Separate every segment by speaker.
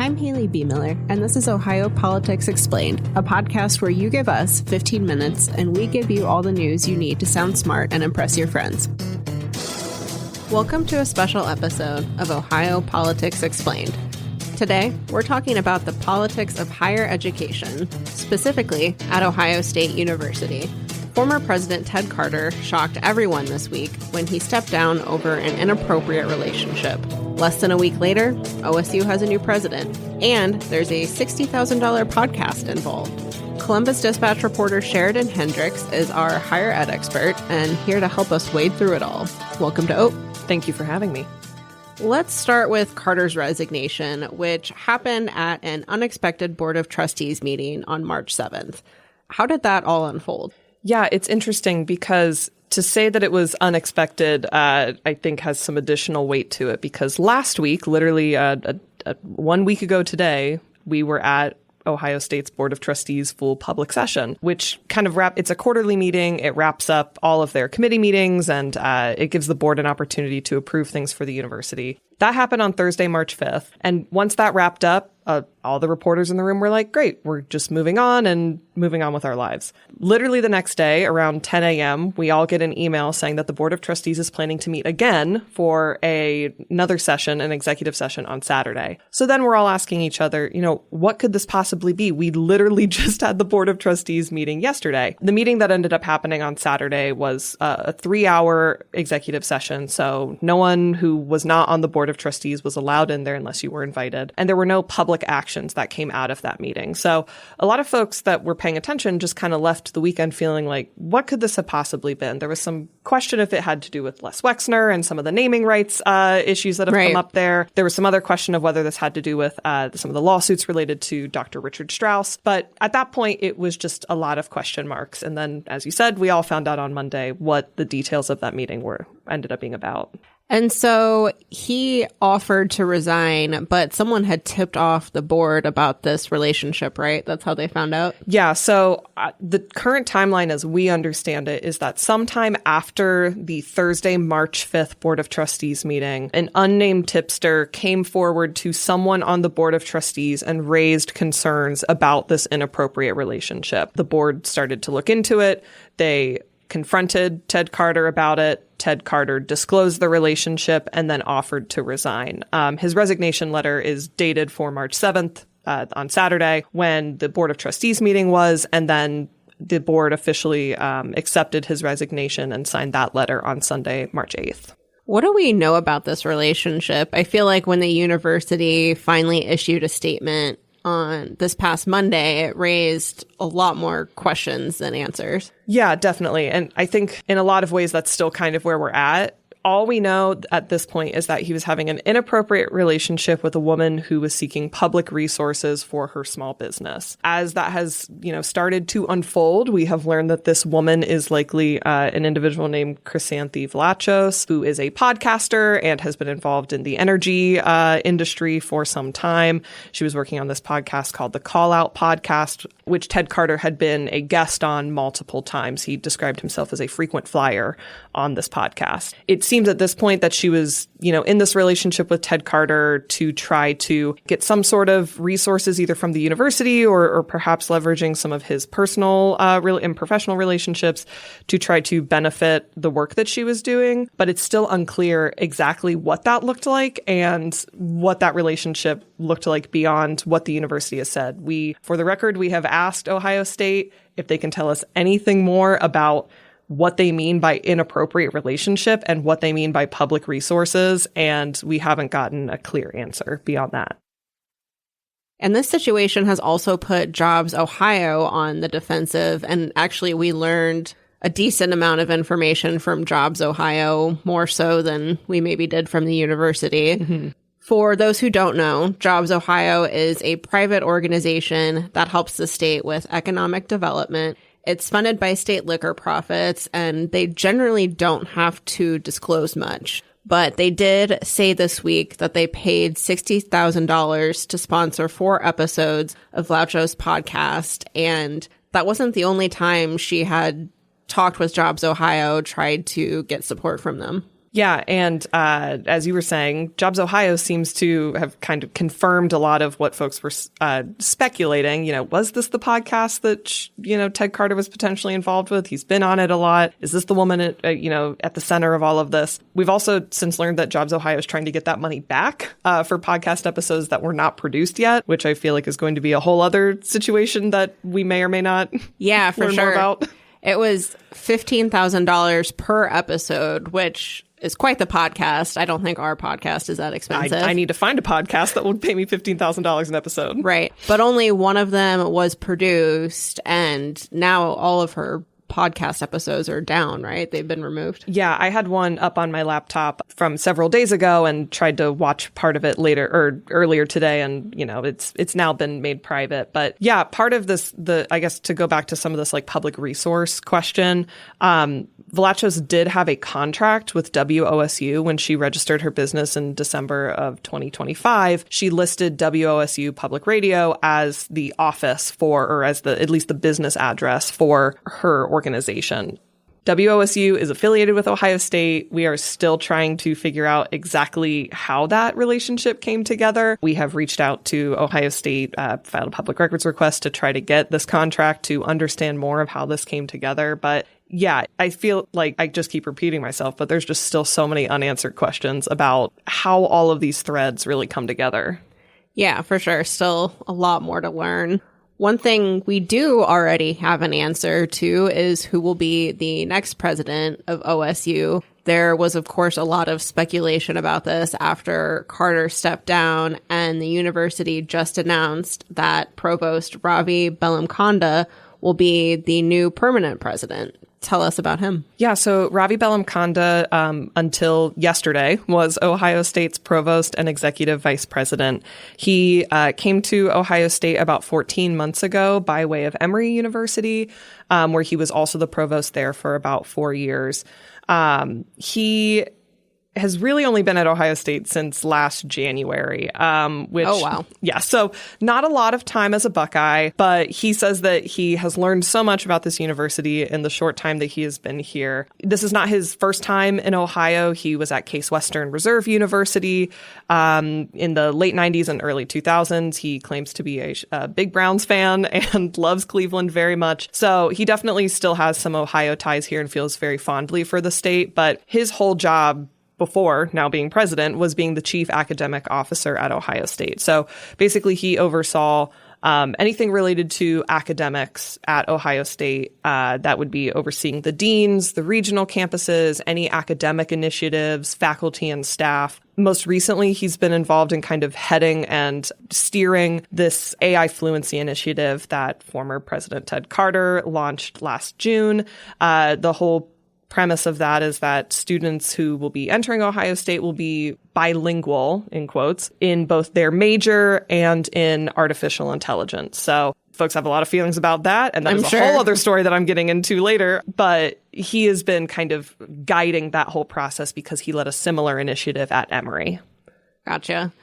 Speaker 1: I'm Haley B. Miller, and this is Ohio Politics Explained, a podcast where you give us 15 minutes and we give you all the news you need to sound smart and impress your friends. Welcome to a special episode of Ohio Politics Explained. Today, we're talking about the politics of higher education, specifically at Ohio State University. Former President Ted Carter shocked everyone this week when he stepped down over an inappropriate relationship. Less than a week later, OSU has a new president, and there's a $60,000 podcast involved. Columbus Dispatch reporter Sheridan Hendricks is our higher ed expert and here to help us wade through it all. Welcome to OPE.
Speaker 2: Thank you for having me.
Speaker 1: Let's start with Carter's resignation, which happened at an unexpected Board of Trustees meeting on March 7th. How did that all unfold?
Speaker 2: Yeah, it's interesting because to say that it was unexpected, I think has some additional weight to it because last week, literally 1 week ago today, we were at Ohio State's Board of Trustees full public session, which kind of it's a quarterly meeting. It wraps up all of their committee meetings and it gives the board an opportunity to approve things for the university. That happened on Thursday, March 5th. And once that wrapped up, all the reporters in the room were like, great, we're just moving on with our lives. Literally the next day, around 10 a.m., we all get an email saying that the Board of Trustees is planning to meet again for another session, an executive session on Saturday. So then we're all asking each other, what could this possibly be? We literally just had the Board of Trustees meeting yesterday. The meeting that ended up happening on Saturday was a 3-hour executive session. So no one who was not on the Board of Trustees was allowed in there unless you were invited. And there were no public actions that came out of that meeting. So a lot of folks that were paying attention just kind of left the weekend feeling like, what could this have possibly been? There was some question if it had to do with Les Wexner and some of the naming rights issues that have come up there. There was some other question of whether this had to do with some of the lawsuits related to Dr. Richard Strauss. But at that point, it was just a lot of question marks. And then, as you said, we all found out on Monday what the details of that meeting ended up being about.
Speaker 1: And so he offered to resign, but someone had tipped off the board about this relationship, right? That's how they found out?
Speaker 2: Yeah. So the current timeline, as we understand it, is that sometime after the Thursday, March 5th Board of Trustees meeting, an unnamed tipster came forward to someone on the Board of Trustees and raised concerns about this inappropriate relationship. The board started to look into it. They confronted Ted Carter about it. Ted Carter disclosed the relationship and then offered to resign. His resignation letter is dated for March 7th on Saturday when the Board of Trustees meeting was, and then the board officially accepted his resignation and signed that letter on Sunday, March 8th.
Speaker 1: What do we know about this relationship? I feel like when the university finally issued a statement on this past Monday, it raised a lot more questions than answers.
Speaker 2: Yeah, definitely. And I think in a lot of ways, that's still kind of where we're at. All we know at this point is that he was having an inappropriate relationship with a woman who was seeking public resources for her small business. As that has, started to unfold, we have learned that this woman is likely an individual named Chrysanthi Vlachos, who is a podcaster and has been involved in the energy industry for some time. She was working on this podcast called the Call Out Podcast, which Ted Carter had been a guest on multiple times. He described himself as a frequent flyer on this podcast. It seems at this point that she was, in this relationship with Ted Carter to try to get some sort of resources either from the university or perhaps leveraging some of his personal and professional relationships to try to benefit the work that she was doing. But it's still unclear exactly what that looked like and what that relationship looked like beyond what the university has said. For the record, we have asked Ohio State if they can tell us anything more about what they mean by inappropriate relationship and what they mean by public resources, and we haven't gotten a clear answer beyond that.
Speaker 1: And this situation has also put Jobs Ohio on the defensive, and actually we learned a decent amount of information from Jobs Ohio, more so than we maybe did from the university. Mm-hmm. For those who don't know, Jobs Ohio is a private organization that helps the state with economic development. It's funded by state liquor profits, and they generally don't have to disclose much. But they did say this week that they paid $60,000 to sponsor 4 episodes of Vlachos' podcast, and that wasn't the only time she had talked with Jobs Ohio, tried to get support from them.
Speaker 2: Yeah, and as you were saying, Jobs Ohio seems to have kind of confirmed a lot of what folks were speculating. Was this the podcast that, Ted Carter was potentially involved with? He's been on it a lot. Is this the woman, at the center of all of this? We've also since learned that Jobs Ohio is trying to get that money back for podcast episodes that were not produced yet, which I feel like is going to be a whole other situation that we may or may not
Speaker 1: learn
Speaker 2: more about.
Speaker 1: It was $15,000 per episode, which is quite the podcast. I don't think our podcast is that expensive.
Speaker 2: I need to find a podcast that will pay me $15,000 an episode.
Speaker 1: Right. But only one of them was produced, and now all of her podcast episodes are down, right? They've been removed.
Speaker 2: Yeah, I had one up on my laptop from several days ago and tried to watch part of it earlier today, and it's now been made private. But yeah, part of this, I guess to go back to some of this like public resource question, Vlachos did have a contract with WOSU when she registered her business in December of 2025. She listed WOSU Public Radio as the office or as at least the business address for her organization. WOSU is affiliated with Ohio State. We are still trying to figure out exactly how that relationship came together. We have reached out to Ohio State, filed a public records request to try to get this contract to understand more of how this came together. But yeah, I feel like I just keep repeating myself, but there's just still so many unanswered questions about how all of these threads really come together.
Speaker 1: Yeah, for sure. Still a lot more to learn. One thing we do already have an answer to is who will be the next president of OSU. There was, of course, a lot of speculation about this after Carter stepped down, and the university just announced that Provost Ravi Bellamkonda will be the new permanent president. Tell us about him.
Speaker 2: Yeah, so Ravi Bellamkonda, until yesterday, was Ohio State's provost and executive vice president. He came to Ohio State about 14 months ago by way of Emory University, where he was also the provost there for about 4 years. He has really only been at Ohio State since last January, which,
Speaker 1: oh, wow.
Speaker 2: Yeah, so not a lot of time as a Buckeye, but he says that he has learned so much about this university in the short time that he has been here. This is not his first time in Ohio. He was at Case Western Reserve University in the late 90s and early 2000s. He claims to be a big Browns fan and loves Cleveland very much. So he definitely still has some Ohio ties here and feels very fondly for the state, but his whole job before now being president was being the chief academic officer at Ohio State. So basically he oversaw anything related to academics at Ohio State. That would be overseeing the deans, the regional campuses, any academic initiatives, faculty and staff. Most recently, he's been involved in kind of heading and steering this AI fluency initiative that former President Ted Carter launched last June. The whole premise of that is that students who will be entering Ohio State will be bilingual, in quotes, in both their major and in artificial intelligence. So folks have a lot of feelings about that, and that's a whole other story that I'm getting into later. But he has been kind of guiding that whole process because he led a similar initiative at Emory.
Speaker 1: Gotcha.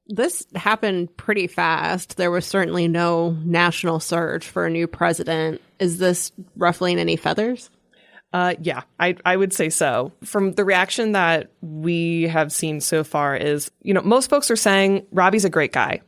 Speaker 1: This happened pretty fast. There was certainly no national search for a new president. Is this ruffling any feathers?
Speaker 2: Yeah, I would say so. From the reaction that we have seen so far is, most folks are saying Robbie's a great guy.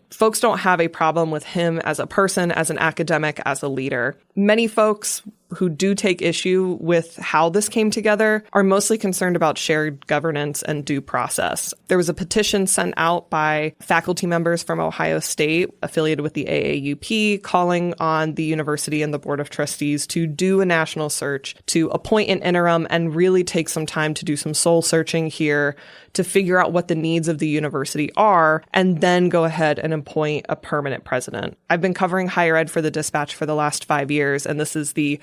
Speaker 2: Folks don't have a problem with him as a person, as an academic, as a leader. Many folks who do take issue with how this came together are mostly concerned about shared governance and due process. There was a petition sent out by faculty members from Ohio State affiliated with the AAUP calling on the university and the Board of Trustees to do a national search, to appoint an interim and really take some time to do some soul searching here to figure out what the needs of the university are, and then go ahead and appoint a permanent president. I've been covering higher ed for the Dispatch for the last 5 years, and this is the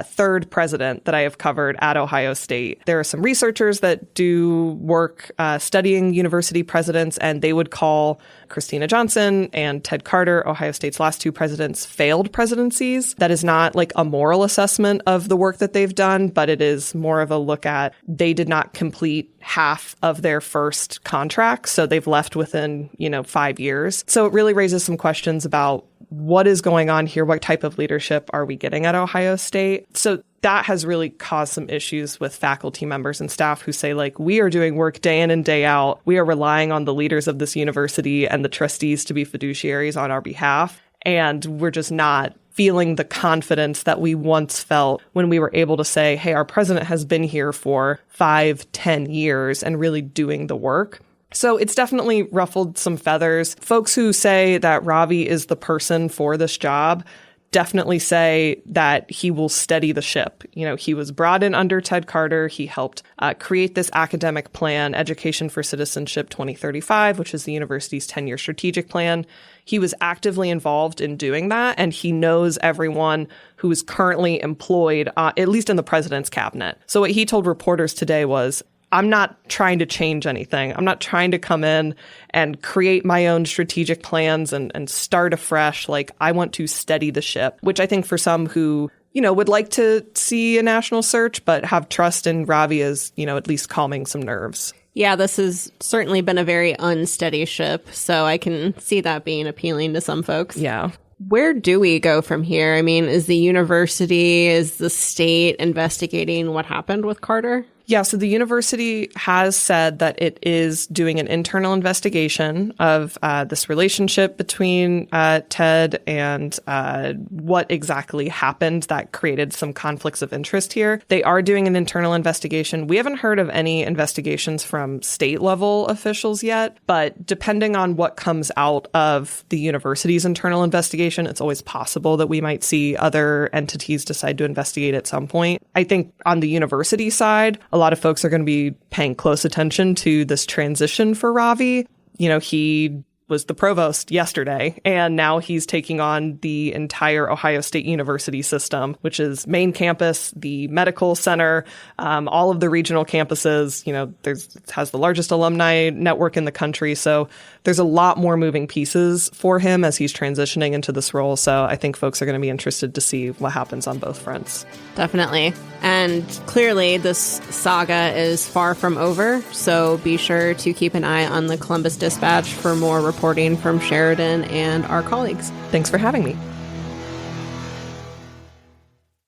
Speaker 2: third president that I have covered at Ohio State. There are some researchers that do work studying university presidents, and they would call Christina Johnson and Ted Carter, Ohio State's last two presidents, failed presidencies. That is not like a moral assessment of the work that they've done, but it is more of a look at they did not complete half of their first contract, so they've left within, 5 years. So it really raises some questions about what is going on here? What type of leadership are we getting at Ohio State? So that has really caused some issues with faculty members and staff who say, like, we are doing work day in and day out. We are relying on the leaders of this university and the trustees to be fiduciaries on our behalf. And we're just not feeling the confidence that we once felt when we were able to say, hey, our president has been here for 5-10 years and really doing the work. So it's definitely ruffled some feathers. Folks who say that Ravi is the person for this job definitely say that he will steady the ship. You know, he was brought in under Ted Carter. He helped create this academic plan, Education for Citizenship 2035, which is the university's 10-year strategic plan. He was actively involved in doing that, and he knows everyone who is currently employed, at least in the president's cabinet. So what he told reporters today was, I'm not trying to change anything. I'm not trying to come in and create my own strategic plans and start afresh. Like, I want to steady the ship, which I think for some who, you know, would like to see a national search, but have trust in Ravi as, you know, at least calming some nerves.
Speaker 1: Yeah, this has certainly been a very unsteady ship, so I can see that being appealing to some folks.
Speaker 2: Yeah.
Speaker 1: Where do we go from here? I mean, is the university, is the state investigating what happened with Carter?
Speaker 2: Yeah, so the university has said that it is doing an internal investigation of this relationship between Ted and what exactly happened that created some conflicts of interest here. They are doing an internal investigation. We haven't heard of any investigations from state level officials yet, but depending on what comes out of the university's internal investigation, it's always possible that we might see other entities decide to investigate at some point. I think on the university side, a lot of folks are going to be paying close attention to this transition for Ravi. You know, he was the provost yesterday, and now he's taking on the entire Ohio State University system, which is main campus, the medical center, all of the regional campuses. You know, it has the largest alumni network in the country. So there's a lot more moving pieces for him as he's transitioning into this role. So I think folks are going to be interested to see what happens on both fronts.
Speaker 1: Definitely. And clearly this saga is far from over. So be sure to keep an eye on the Columbus Dispatch for more reporting from Sheridan and our colleagues.
Speaker 2: Thanks for having me.